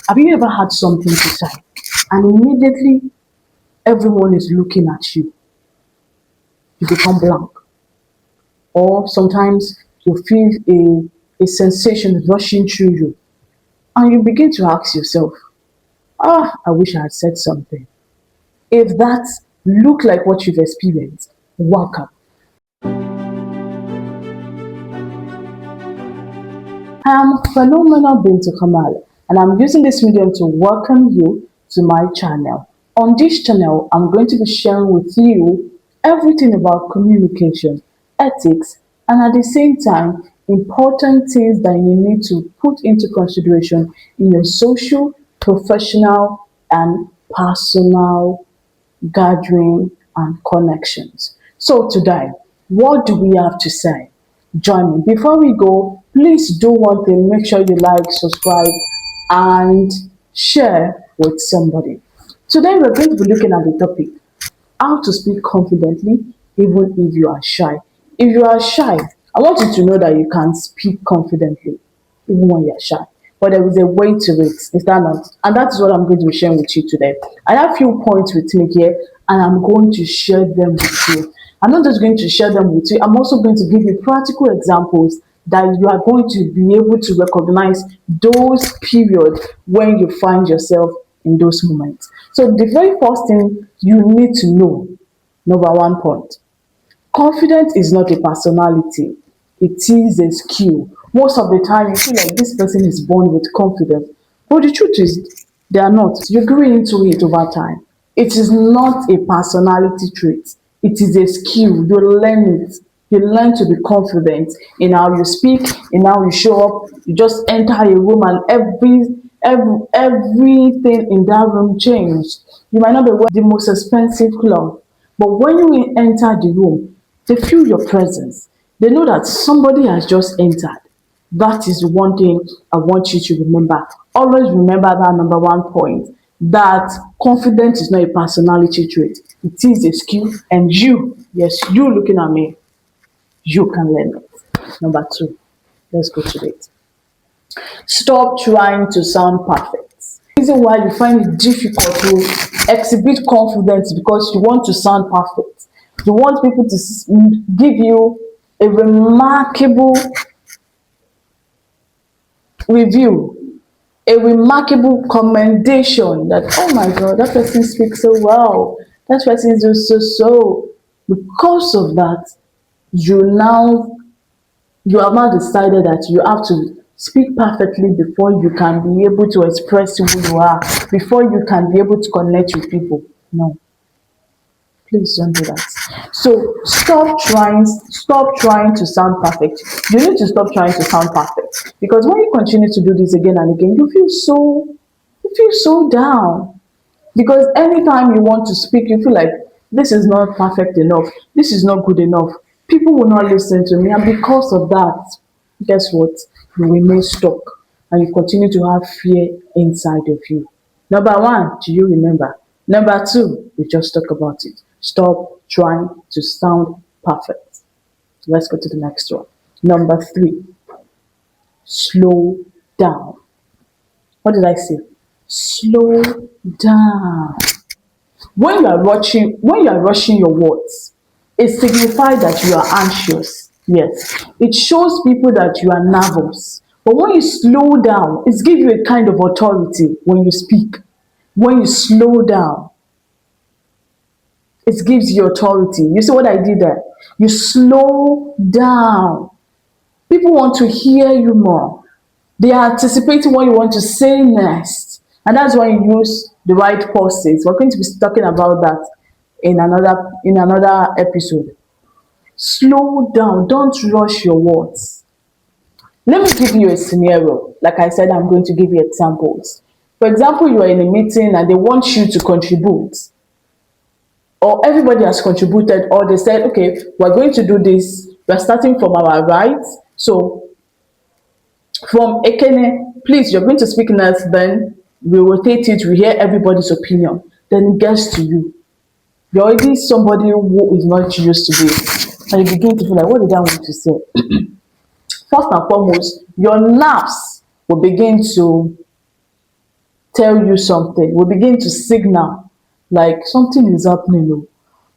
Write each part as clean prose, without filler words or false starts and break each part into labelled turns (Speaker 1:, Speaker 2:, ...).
Speaker 1: Have you ever had something to say and immediately everyone is looking at you? You become blank. Or sometimes you feel a sensation rushing through you and you begin to ask yourself, I wish I had said something. If that look like what you've experienced, welcome. I am Khalilat BintKamal and I'm using this medium to welcome you to my channel. On this channel, I'm going to be sharing with you everything about communication, ethics, and at the same time, important things that you need to put into consideration in your social, professional, and personal gathering and connections. So today, what do we have to say? Join me. Before we go, please do one thing. Make sure you like, subscribe, and share with somebody. Today, we're going to be looking at the topic, how to speak confidently even if you are shy. If you are shy, I want you to know that you can speak confidently even when you're shy. But there is a way to it, is that not? And that is what I'm going to be sharing with you today. I have a few points with me here, and I'm going to share them with you. I'm not just going to share them with you, I'm also going to give you practical examples that you are going to be able to recognize those periods when you find yourself in those moments. So the very first thing you need to know, number one point, confidence is not a personality, it is a skill. Most of the time, you feel like this person is born with confidence, but the truth is, they are not. You grow into it over time. It is not a personality trait, it is a skill. You learn it. You learn to be confident in how you speak, in how you show up. You just enter a room and everything in that room changed. You might not be wearing the most expensive clothes, but when you enter the room, they feel your presence. They know that somebody has just entered. That is one thing I want you to remember. Always remember that number one point, that confidence is not a personality trait. It is a skill, and you, yes, you looking at me, you can learn it. Number two, let's go to it. Stop trying to sound perfect. The reason why you find it difficult to exhibit confidence because you want to sound perfect. You want people to give you a remarkable review, a remarkable commendation that, oh my God, that person speaks so well. That person is so. Because of that, you have now decided that you have to speak perfectly before you can be able to express who you are, before you can be able to connect with people. No, please don't do that. So stop trying to sound perfect. You need to stop trying to sound perfect, because when you continue to do this again and again, you feel so down. Because anytime you want to speak, you feel like this is not perfect enough, this is not good enough, people will not listen to me, and because of that, guess what? You remain stuck and you continue to have fear inside of you. Number one, do you remember? Number two, we just talk about it. Stop trying to sound perfect. Let's go to the next one. Number three, slow down. What did I say? Slow down. When you are rushing your words, it signifies that you are anxious. Yes, it shows people that you are nervous. But when you slow down, it gives you a kind of authority when you speak. When you slow down, it gives you authority. You see what I did there? You slow down. People want to hear you more. They are anticipating what you want to say next. And that's why you use the right pauses. We're going to be talking about that in another episode. Slow down, don't rush your words. Let me give you a scenario. Like I said, I'm going to give you examples. For example, you are in a meeting and they want you to contribute, or everybody has contributed, or they said, okay, we're going to do this. We're starting from our right. So from Ekene, please, you're going to speak next, then we rotate it, we hear everybody's opinion. Then it gets to you. You're already somebody who is not used to this. And you begin to feel like, what did I want to say? First and foremost, your nerves will begin to tell you something, will begin to signal like something is happening. Oh.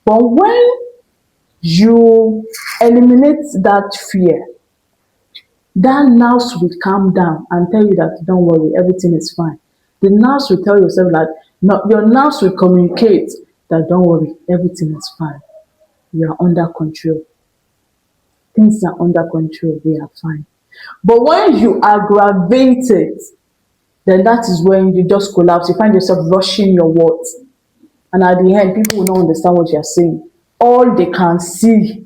Speaker 1: But when you eliminate that fear, that nurse will calm down and tell you that don't worry, everything is fine. The nurse will tell yourself that no, your nurse will communicate that don't worry, everything is fine. You are under control. Things are under control, they are fine. But when you aggravate it, then that is when you just collapse. You find yourself rushing your words. And at the end, people will not understand what you are saying. All they can see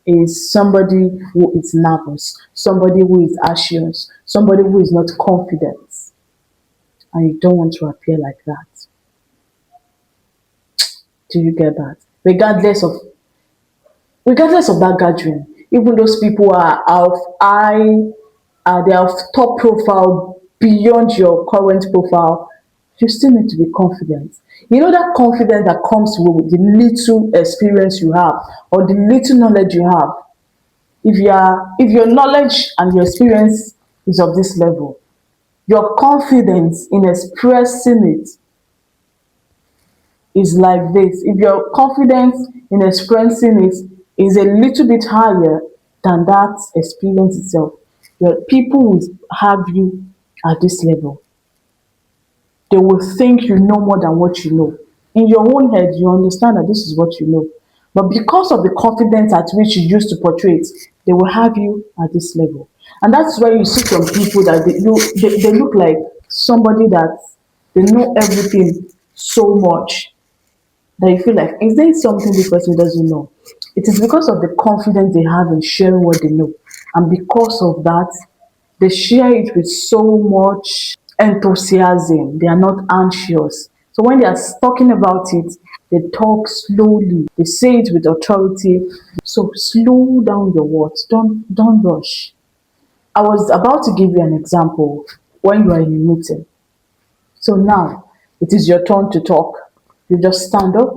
Speaker 1: is somebody who is nervous, somebody who is anxious, somebody who is not confident. And you don't want to appear like that. Do you get that? Regardless of that gathering, even those people are of high, they are of top profile beyond your current profile, you still need to be confident. You know that confidence that comes with the little experience you have or the little knowledge you have. If your knowledge and your experience is of this level, your confidence in expressing it is like this. If your confidence in expressing it is a little bit higher than that experience itself, your people will have you at this level. They will think you know more than what you know. In your own head, you understand that this is what you know. But because of the confidence at which you used to portray it, they will have you at this level. And that's why you see some people that they look like somebody that they know everything so much that you feel like, is there something this person doesn't know? It is because of the confidence they have in sharing what they know. And because of that, they share it with so much enthusiasm. They are not anxious. So when they are talking about it, they talk slowly. They say it with authority. So slow down your words. Don't rush. I was about to give you an example when you are in a meeting. So now it is your turn to talk. You just stand up.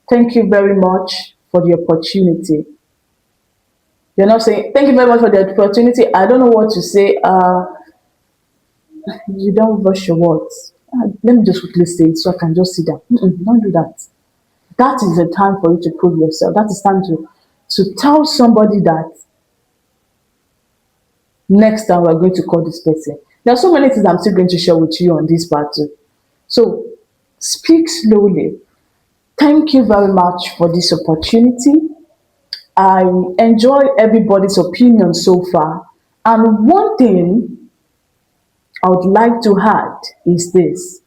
Speaker 1: Thank you very much for the opportunity. You're not saying thank you very much for the opportunity. I don't know what to say. You don't rush your words. Let me just quickly say it so I can just sit down. Don't do that. That is the time for you to prove yourself. That is time to tell somebody that next time we're going to call this person. There are so many things I'm still going to share with you on this part too. So speak slowly. Thank you very much for this opportunity. I enjoy everybody's opinion so far. And one thing I would like to add is this.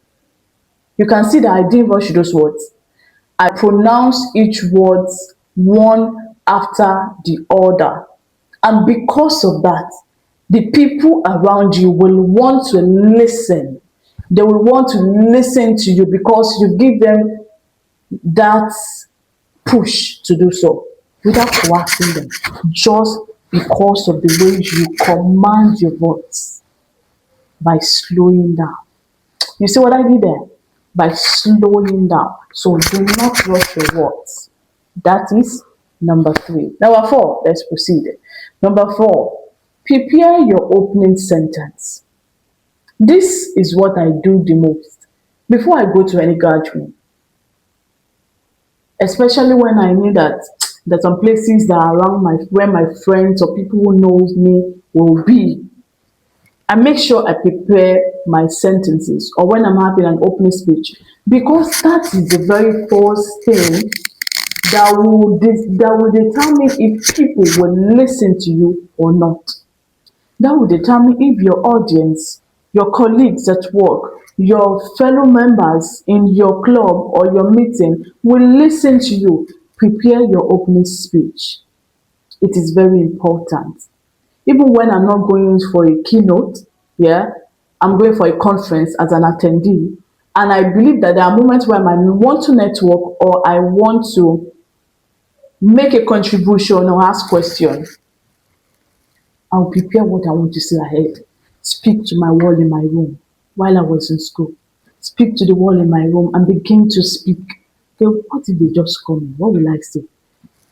Speaker 1: You can see that I didn't rush those words. I pronounce each word one after the other. And because of that, the people around you will want to listen. They will want to listen to you because you give them that push to do so without coercing them, just because of the way you command your voice by slowing down. You see what I did there? By slowing down. So do not rush your words. That is number 3. Number 4, let's proceed. Number 4, prepare your opening sentence. This is what I do the most. Before I go to any gathering, especially when I know that there's some places that are around where my friends or people who knows me will be, I make sure I prepare my sentences or when I'm having an opening speech, because that is the very first thing that will determine if people will listen to you or not. That will determine if your audience, your colleagues at work, your fellow members in your club or your meeting will listen to you. Prepare your opening speech. It is very important. Even when I'm not going for a keynote, yeah, I'm going for a conference as an attendee. And I believe that there are moments where I want to network or I want to make a contribution or ask questions. I'll prepare what I want to say ahead. Speak to my wall in my room while I was in school. Speak to the wall in my room and begin to speak. Okay, what if they just call me? What will I say?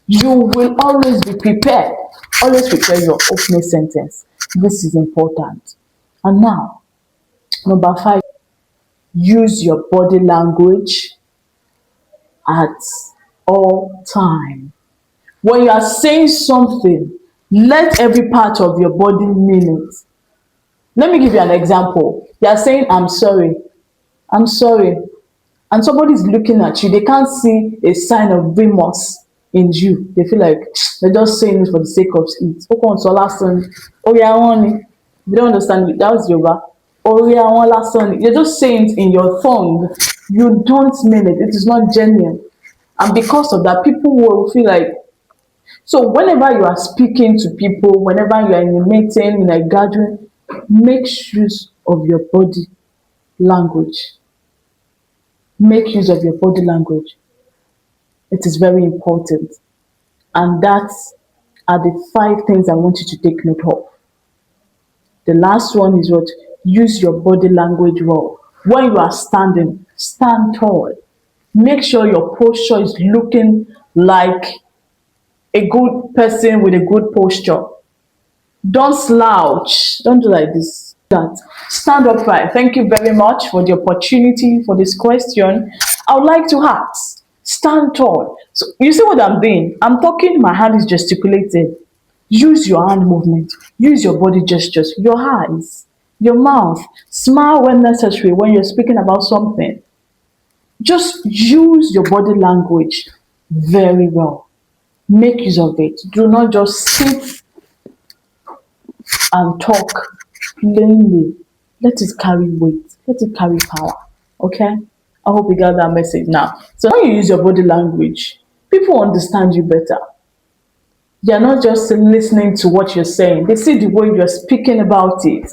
Speaker 1: You will always be prepared. Always prepare your opening sentence. This is important. And now, number 5, use your body language at all time. When you are saying something, let every part of your body mean it. Let me give you an example. You are saying, I'm sorry. I'm sorry. And somebody is looking at you, they can't see a sign of remorse in you. They feel like they're just saying it for the sake of it. Okon so last one. Oh yeah, honey. You don't understand it. That was Yoruba. Oh yeah, one last one. You're just saying it in your tongue. You don't mean it. It is not genuine. And because of that, people will feel like, so whenever you are speaking to people, whenever you are in a meeting, in a gathering, make use of your body language. Make use of your body language. It is very important. And that are the 5 things I want you to take note of. The last one is what? Use your body language well. When you are standing, stand tall. Make sure your posture is looking like a good person with a good posture. Don't slouch. Don't do like this. That. Stand upright. Thank you very much for the opportunity for this question. I would like to ask, stand tall. So you see what I'm doing? I'm talking, my hand is gesticulating. Use your hand movement. Use your body gestures, your eyes, your mouth. Smile when necessary when you're speaking about something. Just use your body language very well. Make use of it. Do not just sit and talk plainly. Let it carry weight. Let it carry power. Okay? I hope you got that message now. So when you use your body language, people understand you better. They're not just listening to what you're saying. They see the way you're speaking about it.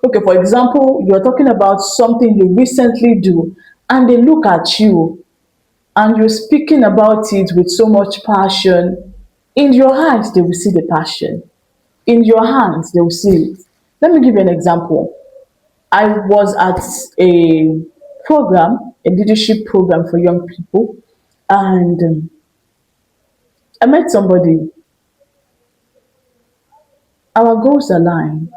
Speaker 1: Okay, for example, you're talking about something you recently do, and they look at you and you're speaking about it with so much passion. In your eyes, they will see the passion. In your hands, they will see it. Let me give you an example. I was at a program, a leadership program for young people, and I met somebody. Our goals align.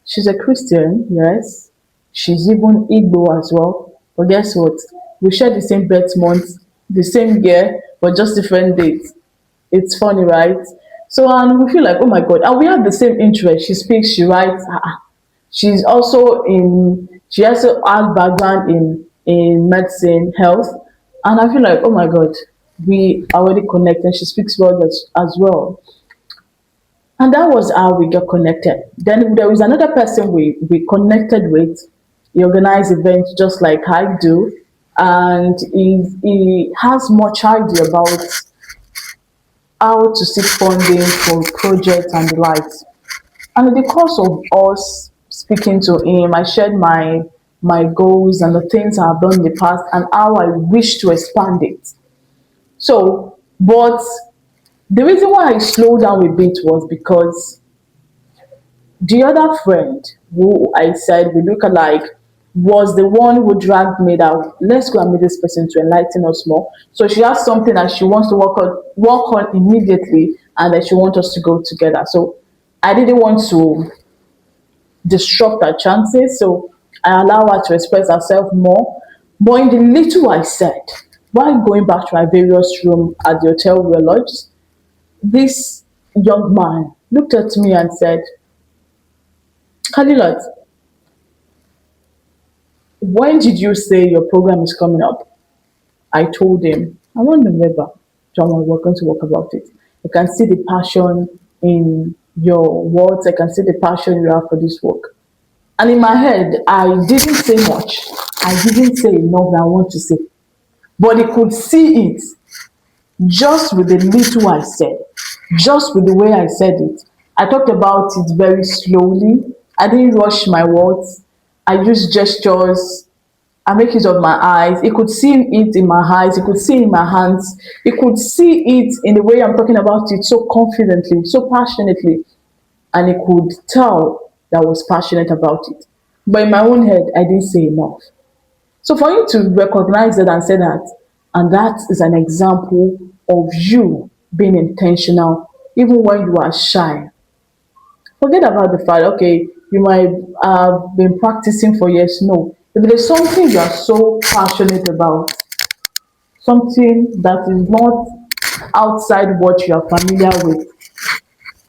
Speaker 1: She's a Christian, yes. She's even Igbo as well. But guess what? We share the same birth month, the same year, but just different dates. It's funny, right? So, and we feel like, oh my God, and we have the same interest. She speaks, she writes. She's also she also has background in medicine, health. And I feel like, oh my God, we are already connected. She speaks well as well. And that was how we got connected. Then there was another person we connected with. He organized events just like I do. And he has much idea about how to seek funding for projects and the likes. And in the course of us speaking to him, I shared my goals and the things I've done in the past and how I wish to expand it. So, but the reason why I slowed down a bit was because the other friend who I said we look alike was the one who dragged me that let's go and meet this person to enlighten us more. So she has something that she wants to work on immediately and that she wants us to go together. So I didn't want to disrupt her chances. So I allow her to express herself more. But in the little I said, while going back to our various room at the hotel we were lodged, this young man looked at me and said, Khalilat, when did you say your program is coming up? I told him, I want November. John, we're going to talk about it. I can see the passion in your words. I can see the passion you have for this work. And in my head, I didn't say much. I didn't say enough that I want to say. But he could see it just with the little I said, just with the way I said it. I talked about it very slowly. I didn't rush my words. I used gestures. I make use of my eyes. He could see it in my eyes. He could see it in my hands. He could see it in the way I'm talking about it so confidently, so passionately. And he could tell that I was passionate about it. But in my own head, I didn't say enough. So for you to recognize that and say that, and that is an example of you being intentional, even when you are shy. Forget about the fact, okay, you might have been practicing for years. No, If there's something you are so passionate about, something that is not outside what you are familiar with,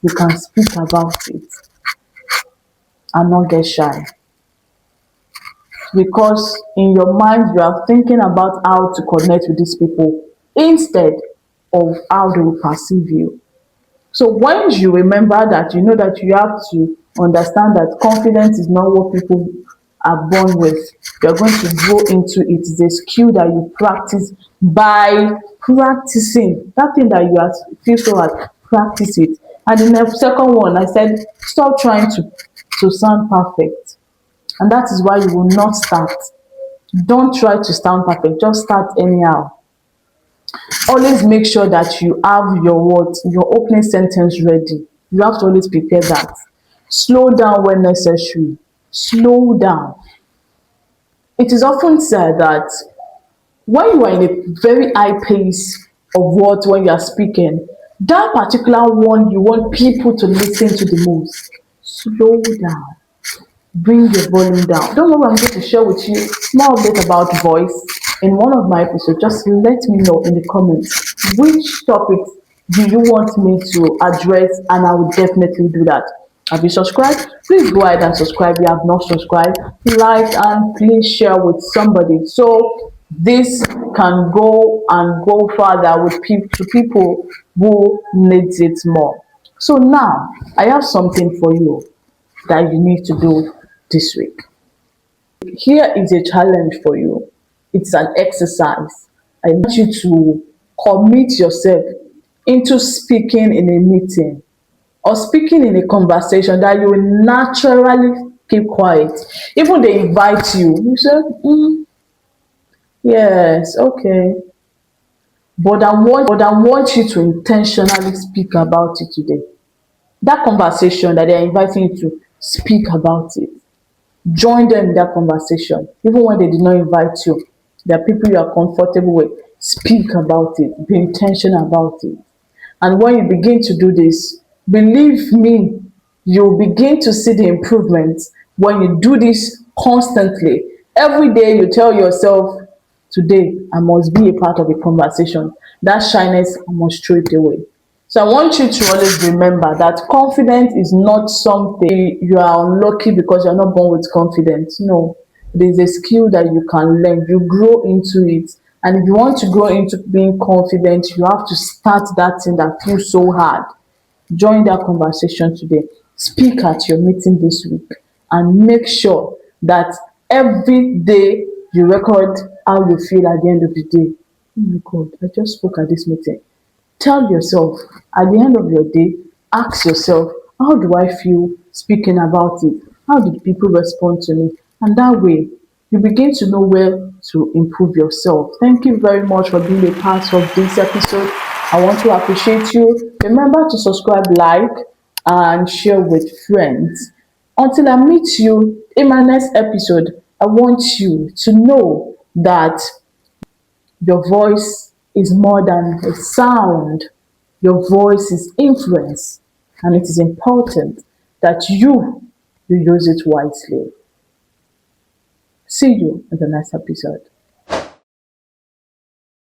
Speaker 1: you can speak about it and not get shy. Because in your mind, you are thinking about how to connect with these people instead of how they will perceive you. So when you remember that, you know that you have to understand that confidence is not what people are born with. You're going to grow into it. It's a skill that you practice by practicing. That thing that you have feel so hard, practice it. And in the second one, I said, stop trying to sound perfect. And that is why you will not start. Don't try to sound perfect. Just start anyhow. Always make sure that you have your words, your opening sentence ready. You have to always prepare that. Slow down when necessary. Slow down. It is often said that when you are in a very high pace of words when you are speaking, that particular one you want people to listen to the most. Slow down. Bring your volume down. Don't know what I'm going to share with you more update about voice in one of my episodes. Just let me know in the comments which topics do you want me to address, and I will definitely do that. Have you subscribed? Please go ahead and subscribe if you have not subscribed. Like and please share with somebody so this can go and go further with people who needs it more. So now I have something for you that you need to do this week. Here is a challenge for you. It's an exercise. I want you to commit yourself into speaking in a meeting or speaking in a conversation that you will naturally keep quiet. Even they invite you, you say, yes, okay. But I want you to intentionally speak about it today. That conversation that they're inviting you to, speak about it. Join them in that conversation. Even when they did not invite you, there are people you are comfortable with. Speak about it. Be intentional about it. And when you begin to do this, believe me, you'll begin to see the improvements when you do this constantly. Every day you tell yourself, today I must be a part of a conversation. That shyness I must throw it away. So I want you to always remember that confidence is not something you are unlucky because you're not born with confidence. No, it is a skill that you can learn. You grow into it. And if you want to grow into being confident, you have to start that thing that feels so hard. Join that conversation today. Speak at your meeting this week and make sure that every day you record how you feel at the end of the day. Oh my God, I just spoke at this meeting. Tell yourself at the end of your day, ask yourself, how do I feel speaking about it? How did people respond to me? And that way, you begin to know where to improve yourself. Thank you very much for being a part of this episode. I want to appreciate you. Remember to subscribe, like, and share with friends. Until I meet you in my next episode, I want you to know that your voice is more than a sound. Your voice is influence, and it is important that you use it wisely. See you in the next episode.